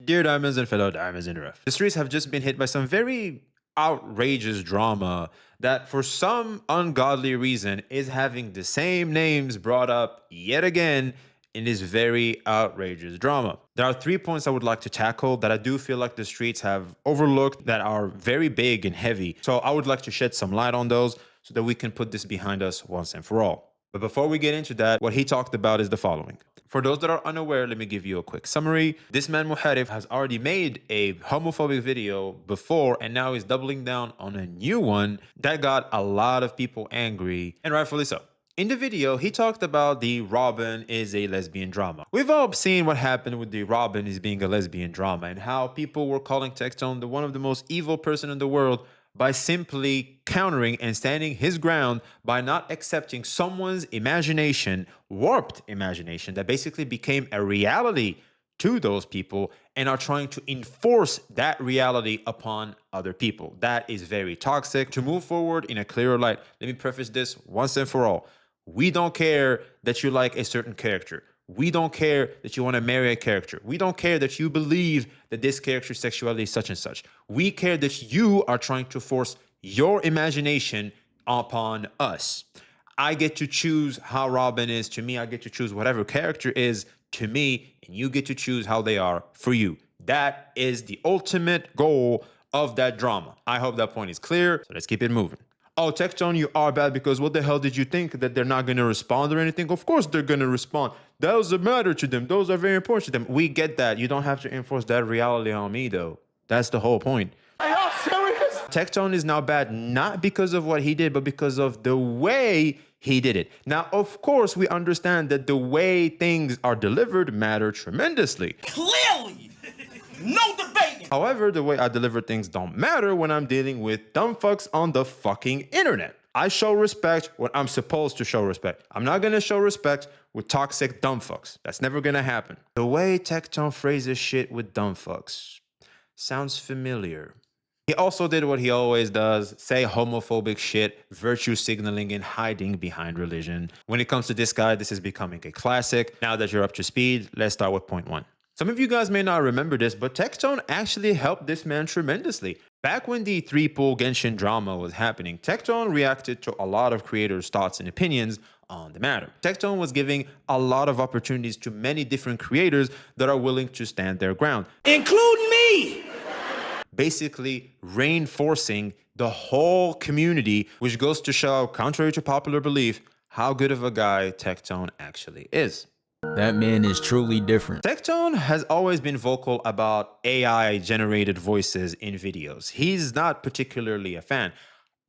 Dear Diamonds and fellow Diamonds in the Rough, the streets have just been hit by some very outrageous drama that for some ungodly reason is having the same names brought up yet again in this very outrageous drama. There are 3 points I would like to tackle that I do feel like the streets have overlooked that are very big and heavy. So I would like to shed some light on those so that we can put this behind us once and for all. But before we get into that, what he talked about is the following. For those that are unaware, let me give you a quick summary. This man Muharif has already made a homophobic video before, and now he's doubling down on a new one that got a lot of people angry, and rightfully so. In the video, he talked about the Robin is a lesbian drama. We've all seen what happened with the Robin is being a lesbian drama and how people were calling Textone the one of the most evil person in the world by simply countering and standing his ground by not accepting someone's imagination, warped imagination that basically became a reality to those people and are trying to enforce that reality upon other people. That is very toxic. To move forward in a clearer light, let me preface this once and for all. We don't care that you like a certain character. We don't care that you want to marry a character. We don't care that you believe that this character's sexuality is such and such. We care that you are trying to force your imagination upon us. I get to choose how Robin is to me. I get to choose whatever character is to me, and you get to choose how they are for you. That is the ultimate goal of that drama. I hope that point is clear, so let's keep it moving. Oh, Textone, you are bad because what the hell did you think that they're not going to respond or anything? Of course they're going to respond. Those matter to them. Those are very important to them. We get that. You don't have to enforce that reality on me, though. That's the whole point. Are y'all serious? Textone is now bad not because of what he did, but because of the way he did it. Now, of course, we understand that the way things are delivered matter tremendously. Clearly, no debating. However, the way I deliver things don't matter when I'm dealing with dumb fucks on the fucking internet. I show respect when I'm supposed to show respect. I'm not going to show respect with toxic dumb fucks. That's never going to happen. The way Textone phrases shit with dumb fucks sounds familiar. He also did what he always does, say homophobic shit, virtue signaling and hiding behind religion. When it comes to this guy, this is becoming a classic. Now that you're up to speed, let's start with point one. Some of you guys may not remember this, but Textone actually helped this man tremendously. Back when the 3-pool genshin drama was happening, Textone reacted to a lot of creators' thoughts and opinions on the matter. Textone was giving a lot of opportunities to many different creators that are willing to stand their ground, Including me. basically reinforcing the whole community, which goes to show, contrary to popular belief, how good of a guy Textone actually is. That man is truly different. Textone has always been vocal about AI-generated voices in videos. He's not particularly a fan.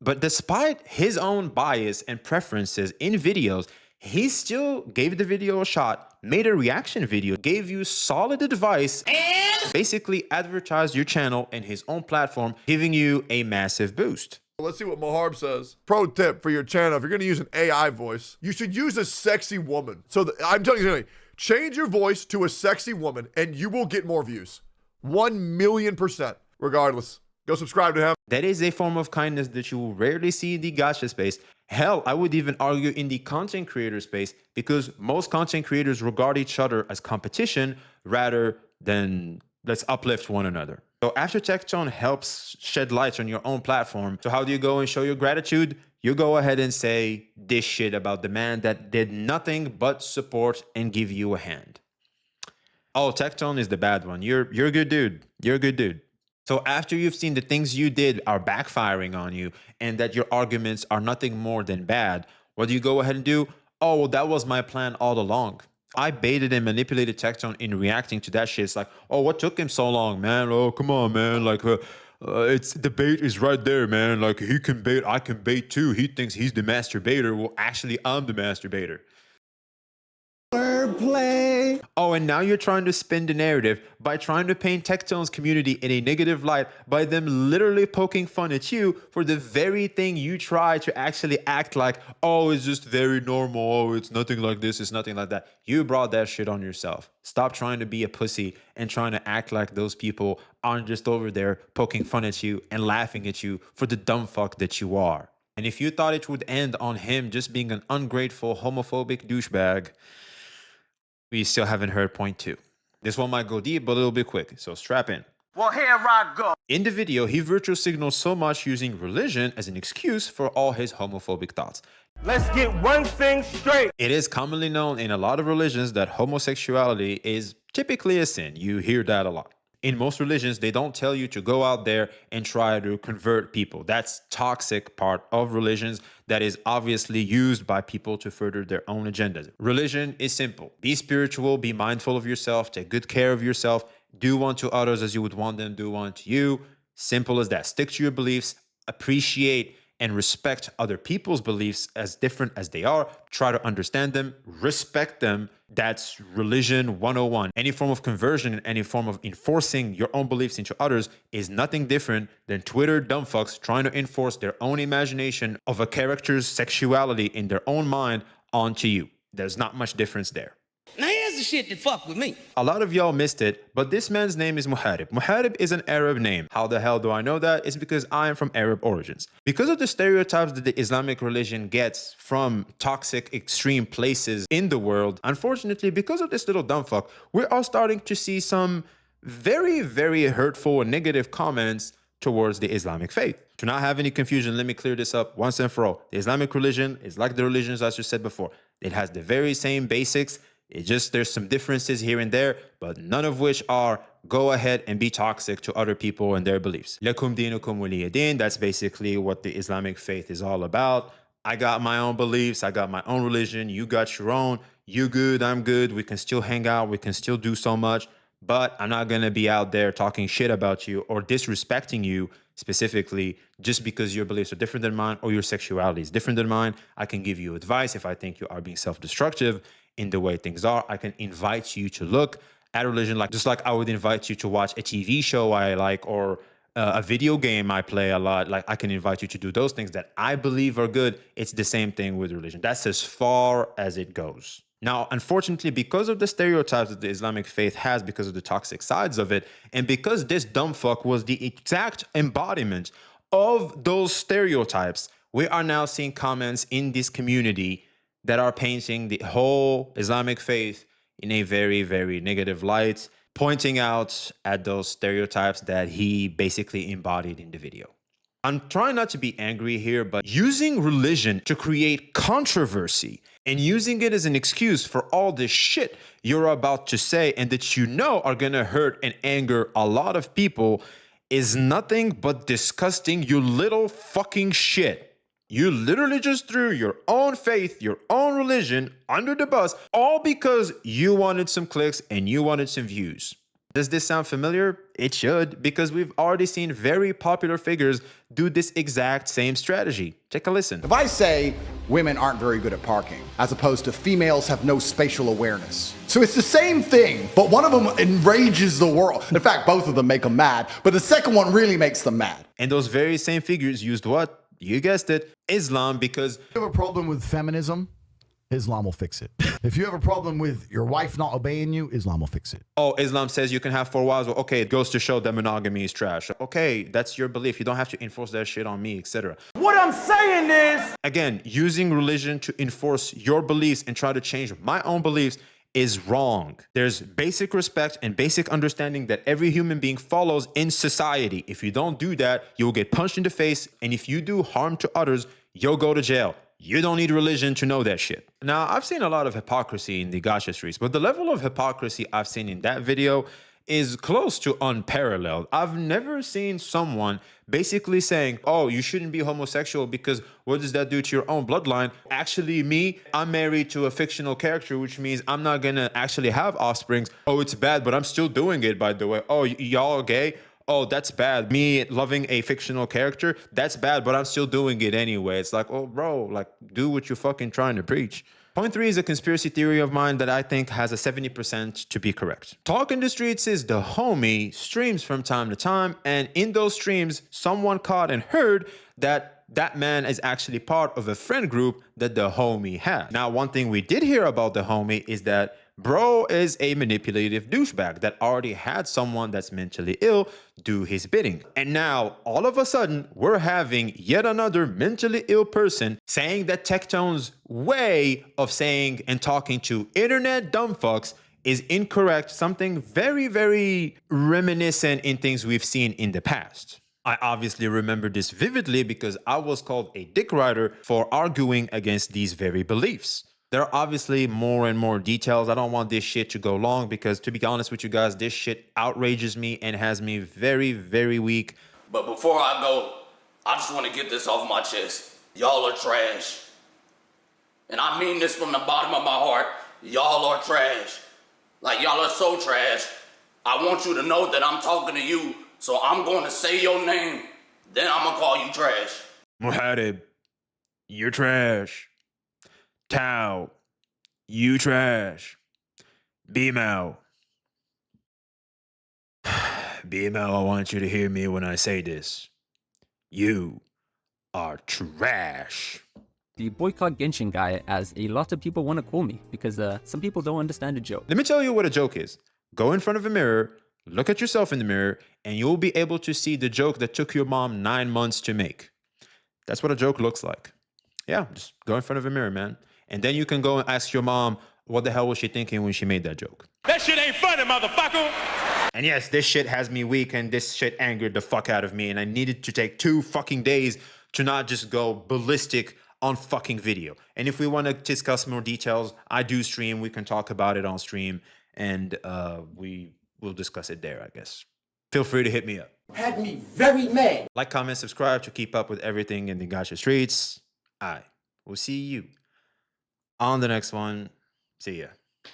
But despite his own bias and preferences in videos, he still gave the video a shot, made a reaction video, gave you solid advice, and basically advertised your channel and his own platform, giving you a massive boost. Let's see what Maharb says. Pro tip for your channel, if you're gonna use an AI voice, you should use a sexy woman. So I'm telling you, change your voice to a sexy woman and you will get more views. 1,000,000%. Regardless, go subscribe to him. That is a form of kindness that you will rarely see in the gacha space. Hell, I would even argue in the content creator space, because most content creators regard each other as competition rather than let's uplift one another. So after Textone helps shed light on your own platform, so how do you go and show your gratitude? You go ahead and say this shit about the man that did nothing but support and give you a hand. Oh, Textone is the bad one. You're a good dude. You're a good dude. So after you've seen the things you did are backfiring on you and that your arguments are nothing more than bad, what do you go ahead and do? Oh, well, that was my plan all along. I baited and manipulated Textone in reacting to that shit. It's like, oh, what took him so long, man? Oh, come on, man. Like, it's the bait is right there, man. Like, he can bait, I can bait too. He thinks he's the master baiter. Well, actually, I'm the master baiter. Wordplay. Oh, and now you're trying to spin the narrative by trying to paint Textone's community in a negative light by them literally poking fun at you for the very thing you try to actually act like, oh, it's just very normal. Oh, it's nothing like this. It's nothing like that. You brought that shit on yourself. Stop trying to be a pussy and trying to act like those people aren't just over there poking fun at you and laughing at you for the dumb fuck that you are. And if you thought it would end on him just being an ungrateful, homophobic douchebag, we still haven't heard point two. This one might go deep, but it'll be quick, so strap in. Well, here I go. In the video, he virtue signals so much using religion as an excuse for all his homophobic thoughts. Let's get one thing straight. It is commonly known in a lot of religions that homosexuality is typically a sin. You hear that a lot. In most religions, they don't tell you to go out there and try to convert people. That's toxic part of religions that is obviously used by people to further their own agendas. Religion is simple. Be spiritual, be mindful of yourself, take good care of yourself, do unto others as you would want them to do unto you. Simple as that. Stick to your beliefs, appreciate and respect other people's beliefs as different as they are. Try to understand them, respect them. That's religion 101. Any form of conversion and any form of enforcing your own beliefs into others is nothing different than Twitter dumbfucks trying to enforce their own imagination of a character's sexuality in their own mind onto you. There's not much difference there. Now here's the shit that fuck with me. A lot of y'all missed it, but this man's name is Muharib. Muharib is an Arab name. How the hell do I know that? It's because I am from Arab origins. Because of the stereotypes that the Islamic religion gets from toxic, extreme places in the world, unfortunately, because of this little dumbfuck, we're all starting to see some very, very hurtful and negative comments towards the Islamic faith. To not have any confusion, let me clear this up once and for all. The Islamic religion is like the religions I just said before. It has the very same basics. It just, there's some differences here and there, but none of which are go ahead and be toxic to other people and their beliefs. Lakum dinukum waliya din. That's basically what the Islamic faith is all about. I got my own beliefs. I got my own religion. You got your own. You good. I'm good. We can still hang out. We can still do so much, but I'm not going to be out there talking shit about you or disrespecting you specifically just because your beliefs are different than mine or your sexuality is different than mine. I can give you advice if I think you are being self-destructive in the way things are. I can invite you to look at religion like just like I would invite you to watch a TV show I like or a video game I play a lot. Like I can invite you to do those things that I believe are good. It's the same thing with religion. That's as far as it goes. Now, unfortunately, because of the stereotypes that the Islamic faith has, because of the toxic sides of it, and because this dumbfuck was the exact embodiment of those stereotypes, we are now seeing comments in this community that are painting the whole Islamic faith in a very, very negative light, pointing out at those stereotypes that he basically embodied in the video. I'm trying not to be angry here, but using religion to create controversy and using it as an excuse for all this shit you're about to say and that you know are gonna hurt and anger a lot of people is nothing but disgusting, you little fucking shit. You literally just threw your own faith, your own religion under the bus, all because you wanted some clicks and you wanted some views. Does this sound familiar? It should, because we've already seen very popular figures do this exact same strategy. Take a listen. If I say women aren't very good at parking, as opposed to females have no spatial awareness. So it's the same thing, but one of them enrages the world. In fact, both of them make them mad, but the second one really makes them mad. And those very same figures used what? You guessed it, Islam, because If you have a problem with feminism, Islam will fix it. If you have a problem with your wife not obeying you, Islam will fix it. oh, Islam says you can have 4 wives. Well, okay, it goes to show that monogamy is trash. Okay, that's your belief. You don't have to enforce that shit on me, etc. What I'm saying is, Again, using religion to enforce your beliefs and try to change my own beliefs is wrong. There's basic respect and basic understanding that every human being follows in society. If you don't do that, you'll get punched in the face. And if you do harm to others, you'll go to jail. You don't need religion to know that shit. Now, I've seen a lot of hypocrisy in the gacha streets, but the level of hypocrisy I've seen in that video is close to unparalleled. I've never seen someone basically saying, oh, you shouldn't be homosexual because what does that do to your own bloodline? Actually, me, I'm married to a fictional character, which means I'm not gonna actually have offsprings. Oh, it's bad, but I'm still doing it, by the way. Oh, y'all gay? Oh, that's bad. Me loving a fictional character, that's bad, but I'm still doing it anyway. It's like, oh, bro, like, do what you're fucking trying to preach. Point 3 is a conspiracy theory of mine that I think has a 70% to be correct. Talk in the Streets is the homie streams from time to time, and in those streams, someone caught and heard that that man is actually part of a friend group that the homie had. Now, one thing we did hear about the homie is that bro is a manipulative douchebag that already had someone that's mentally ill do his bidding. And now, all of a sudden, we're having yet another mentally ill person saying that Tectone's way of saying and talking to internet dumbfucks is incorrect, something very, very reminiscent in things we've seen in the past. I obviously remember this vividly because I was called a dick rider for arguing against these very beliefs. There are obviously more and more details. I don't want this shit to go long because, to be honest with you guys, this shit outrages me and has me very, very weak. But before I go, I just want to get this off my chest. Y'all are trash. And I mean this from the bottom of my heart. Y'all are trash. Like, y'all are so trash. I want you to know that I'm talking to you, so I'm going to say your name, then I'm going to call you trash. Wannabe, you're trash. Tao, you trash. B-Mal. B-Mal, I want you to hear me when I say this. You are trash. The boycott Genshin guy, as a lot of people want to call me, because some people don't understand a joke. Let me tell you what a joke is. Go in front of a mirror, look at yourself in the mirror, and you'll be able to see the joke that took your mom 9 months to make. That's what a joke looks like. Yeah, just go in front of a mirror, man. And then you can go and ask your mom, what the hell was she thinking when she made that joke? That shit ain't funny, motherfucker. And yes, this shit has me weak and this shit angered the fuck out of me. And I needed to take 2 fucking days to not just go ballistic on fucking video. And if we want to discuss more details, I do stream. We can talk about it on stream and we will discuss it there, I guess. Feel free to hit me up. Had me very mad. Like, comment, subscribe to keep up with everything in the gacha streets. I will see you on the next one. See ya.